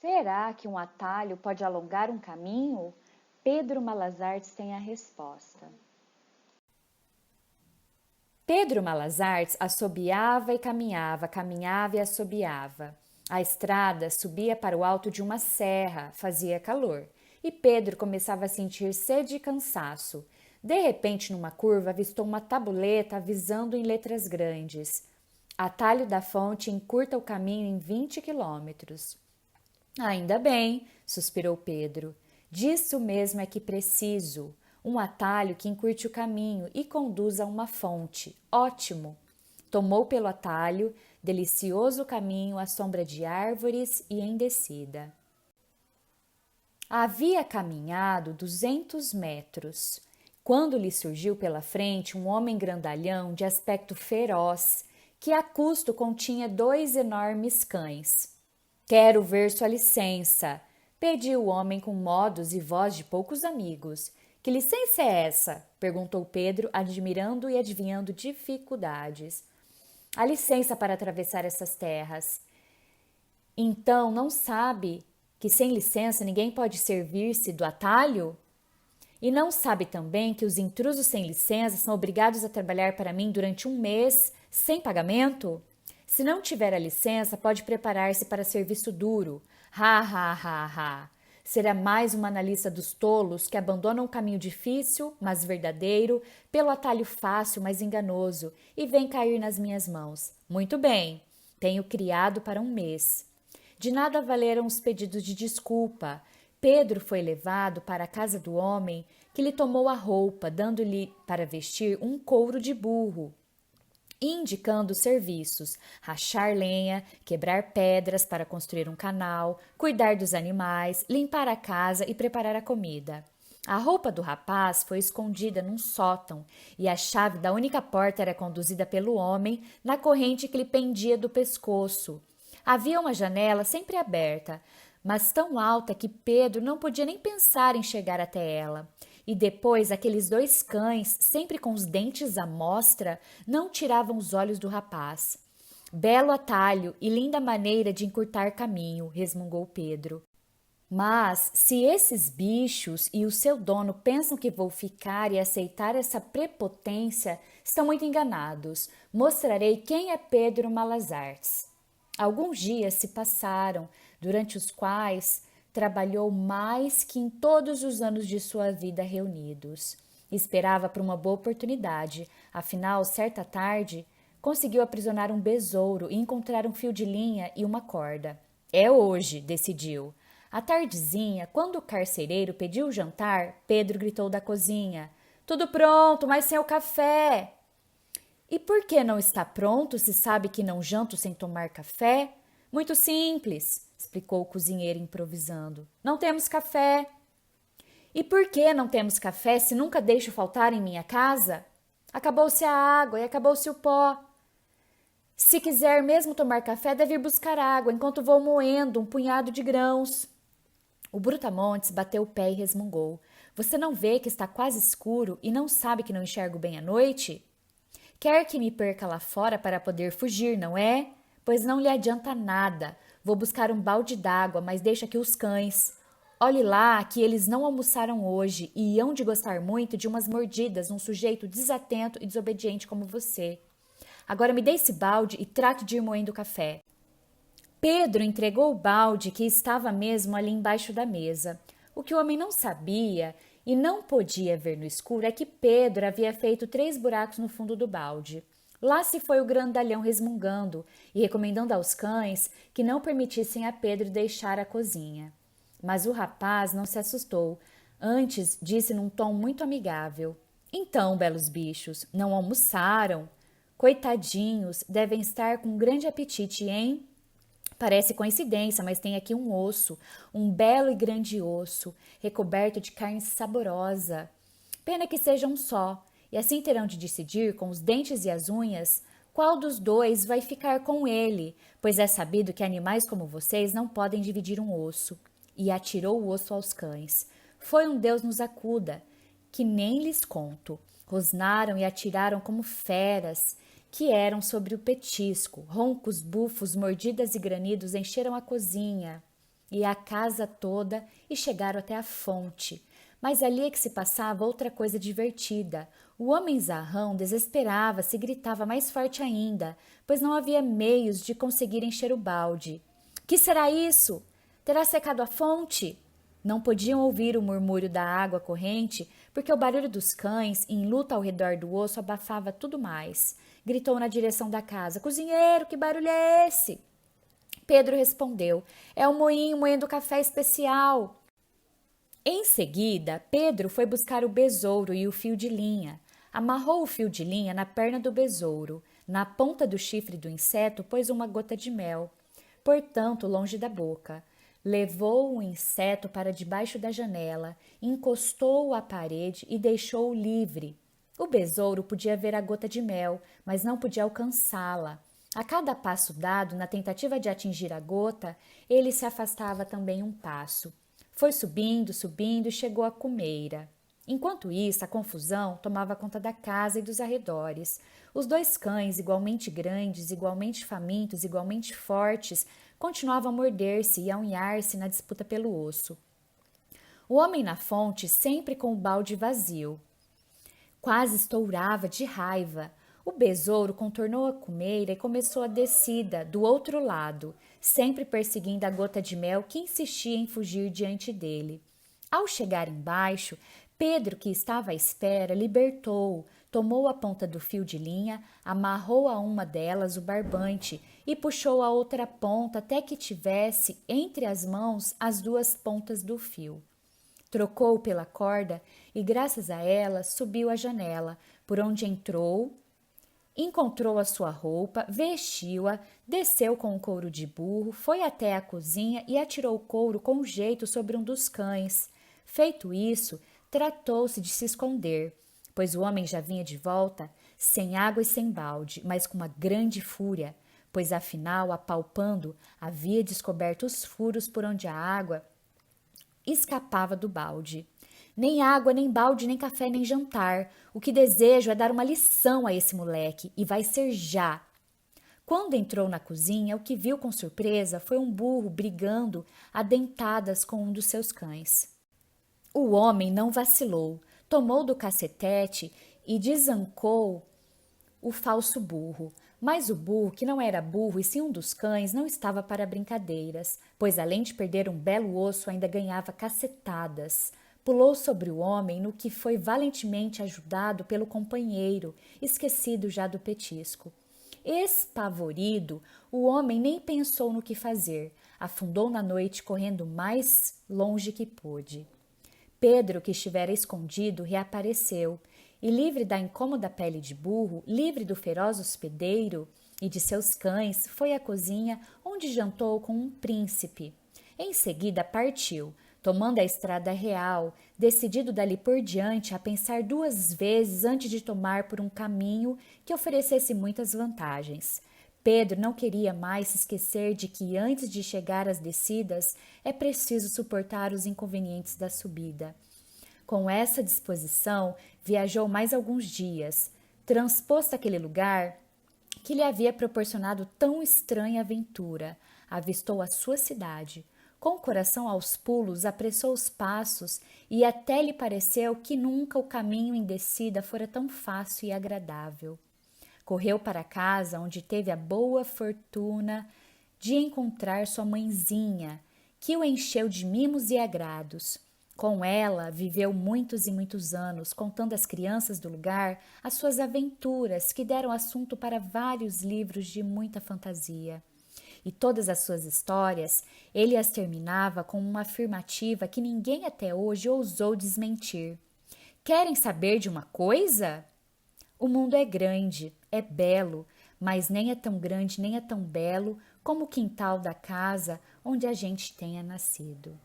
Será que um atalho pode alongar um caminho? Pedro Malas Artes tem a resposta. Pedro Malas Artes assobiava e caminhava, caminhava e assobiava. A estrada subia para o alto de uma serra, fazia calor, e Pedro começava a sentir sede e cansaço. De repente, numa curva, avistou uma tabuleta avisando em letras grandes: Atalho da Fonte encurta o caminho em 20 quilômetros. Ainda bem, suspirou Pedro. Disso mesmo é que preciso. Um atalho que encurte o caminho e conduza a uma fonte. Ótimo! Tomou pelo atalho, delicioso caminho à sombra de árvores e em descida. Havia caminhado 200 metros, quando lhe surgiu pela frente um homem grandalhão de aspecto feroz, que a custo continha 2 enormes cães. Quero ver sua licença, pediu o homem com modos e voz de poucos amigos. Que licença é essa? Perguntou Pedro, admirando e adivinhando dificuldades. A licença para atravessar essas terras. Então não sabe que sem licença ninguém pode servir-se do atalho? E não sabe também que os intrusos sem licença são obrigados a trabalhar para mim durante um mês sem pagamento? Se não tiver a licença, pode preparar-se para serviço duro. Ha, ha, ha, ha. Será mais uma na lista dos tolos que abandonam o caminho difícil, mas verdadeiro, pelo atalho fácil, mas enganoso, e vem cair nas minhas mãos. Muito bem, tenho criado para um mês. De nada valeram os pedidos de desculpa. Pedro foi levado para a casa do homem, que lhe tomou a roupa, dando-lhe para vestir um couro de burro, indicando serviços: rachar lenha, quebrar pedras para construir um canal, cuidar dos animais, limpar a casa e preparar a comida. A roupa do rapaz foi escondida num sótão e a chave da única porta era conduzida pelo homem na corrente que lhe pendia do pescoço. Havia uma janela sempre aberta, mas tão alta que Pedro não podia nem pensar em chegar até ela. E depois aqueles 2 cães, sempre com os dentes à mostra, não tiravam os olhos do rapaz. Belo atalho e linda maneira de encurtar caminho, resmungou Pedro. Mas se esses bichos e o seu dono pensam que vou ficar e aceitar essa prepotência, estão muito enganados. Mostrarei quem é Pedro Malas Artes. Alguns dias se passaram, durante os quais trabalhou mais que em todos os anos de sua vida reunidos. Esperava por uma boa oportunidade, afinal, certa tarde, conseguiu aprisionar um besouro e encontrar um fio de linha e uma corda. É hoje, decidiu. À tardezinha, quando o carcereiro pediu o jantar, Pedro gritou da cozinha: Tudo pronto, mas sem o café! E por que não está pronto se sabe que não janto sem tomar café? Muito simples, explicou o cozinheiro improvisando. Não temos café. E por que não temos café se nunca deixo faltar em minha casa? Acabou-se a água e acabou-se o pó. Se quiser mesmo tomar café, deve ir buscar água enquanto vou moendo um punhado de grãos. O Brutamontes bateu o pé e resmungou. Você não vê que está quase escuro e não sabe que não enxergo bem à noite? Quer que me perca lá fora para poder fugir, não é? Pois não lhe adianta nada. Vou buscar um balde d'água, mas deixa aqui os cães. Olhe lá que eles não almoçaram hoje e hão de gostar muito de umas mordidas num sujeito desatento e desobediente como você. Agora me dê esse balde e trate de ir moendo o café. Pedro entregou o balde que estava mesmo ali embaixo da mesa. O que o homem não sabia e não podia ver no escuro é que Pedro havia feito 3 buracos no fundo do balde. Lá se foi o grandalhão resmungando e recomendando aos cães que não permitissem a Pedro deixar a cozinha. Mas o rapaz não se assustou. Antes disse num tom muito amigável: Então, belos bichos, não almoçaram? Coitadinhos, devem estar com grande apetite, hein? Parece coincidência, mas tem aqui um osso, um belo e grande osso, recoberto de carne saborosa. Pena que seja um só, e assim terão de decidir com os dentes e as unhas qual dos 2 vai ficar com ele, pois é sabido que animais como vocês não podem dividir um osso. E atirou o osso aos cães. Foi um Deus nos acuda, que nem lhes conto. Rosnaram e atiraram como feras, que eram sobre o petisco. Roncos, bufos, mordidas e granidos encheram a cozinha. e a casa toda e chegaram até a fonte. Mas ali é que se passava outra coisa divertida. O homem zarrão desesperava-se e gritava mais forte ainda, pois não havia meios de conseguir encher o balde. Que será isso? Terá secado a fonte? Não podiam ouvir o murmúrio da água corrente, porque o barulho dos cães, em luta ao redor do osso, abafava tudo mais. Gritou na direção da casa: Cozinheiro, que barulho é esse? Pedro respondeu: É o moinho moendo café especial. Em seguida, Pedro foi buscar o besouro e o fio de linha. Amarrou o fio de linha na perna do besouro. Na ponta do chifre do inseto pôs uma gota de mel, portanto, longe da boca. Levou o inseto para debaixo da janela, encostou-o à parede e deixou-o livre. O besouro podia ver a gota de mel, mas não podia alcançá-la. A cada passo dado, na tentativa de atingir a gota, ele se afastava também um passo. Foi subindo, subindo e chegou à cumeira. Enquanto isso, a confusão tomava conta da casa e dos arredores. Os dois cães, igualmente grandes, igualmente famintos, igualmente fortes, continuavam a morder-se e a unhar-se na disputa pelo osso. O homem na fonte, sempre com o balde vazio, quase estourava de raiva. O besouro contornou a cumeira e começou a descida do outro lado, sempre perseguindo a gota de mel que insistia em fugir diante dele. Ao chegar embaixo, Pedro, que estava à espera, libertou-o, tomou a ponta do fio de linha, amarrou a uma delas o barbante e puxou a outra ponta até que tivesse entre as mãos as duas pontas do fio. Trocou pela corda e, graças a ela, subiu a janela, por onde entrou, encontrou a sua roupa, vestiu-a, desceu com o couro de burro, foi até a cozinha e atirou o couro com jeito sobre um dos cães. Feito isso, tratou-se de se esconder, pois o homem já vinha de volta, sem água e sem balde, mas com uma grande fúria, pois afinal, apalpando, havia descoberto os furos por onde a água escapava do balde. Nem água, nem balde, nem café, nem jantar. O que desejo é dar uma lição a esse moleque, e vai ser já. Quando entrou na cozinha, o que viu com surpresa foi um burro brigando a dentadas com um dos seus cães. O homem não vacilou, tomou do cacetete e desancou o falso burro. Mas o burro, que não era burro e sim um dos cães, não estava para brincadeiras, pois além de perder um belo osso, ainda ganhava cacetadas. Pulou sobre o homem, no que foi valentemente ajudado pelo companheiro, esquecido já do petisco. Espavorido, o homem nem pensou no que fazer, afundou na noite correndo mais longe que pôde. Pedro, que estivera escondido, reapareceu e, livre da incômoda pele de burro, livre do feroz hospedeiro e de seus cães, foi à cozinha, onde jantou com um príncipe. Em seguida partiu, tomando a estrada real, decidido dali por diante a pensar duas vezes antes de tomar por um caminho que oferecesse muitas vantagens. Pedro não queria mais se esquecer de que antes de chegar às descidas é preciso suportar os inconvenientes da subida. Com essa disposição, viajou mais alguns dias. Transposto aquele lugar que lhe havia proporcionado tão estranha aventura, avistou a sua cidade. Com o coração aos pulos, apressou os passos e até lhe pareceu que nunca o caminho em descida fora tão fácil e agradável. Correu para casa, onde teve a boa fortuna de encontrar sua mãezinha, que o encheu de mimos e agrados. Com ela, viveu muitos e muitos anos, contando às crianças do lugar as suas aventuras, que deram assunto para vários livros de muita fantasia. E todas as suas histórias, ele as terminava com uma afirmativa que ninguém até hoje ousou desmentir. Querem saber de uma coisa? O mundo é grande, é belo, mas nem é tão grande nem é tão belo como o quintal da casa onde a gente tenha nascido.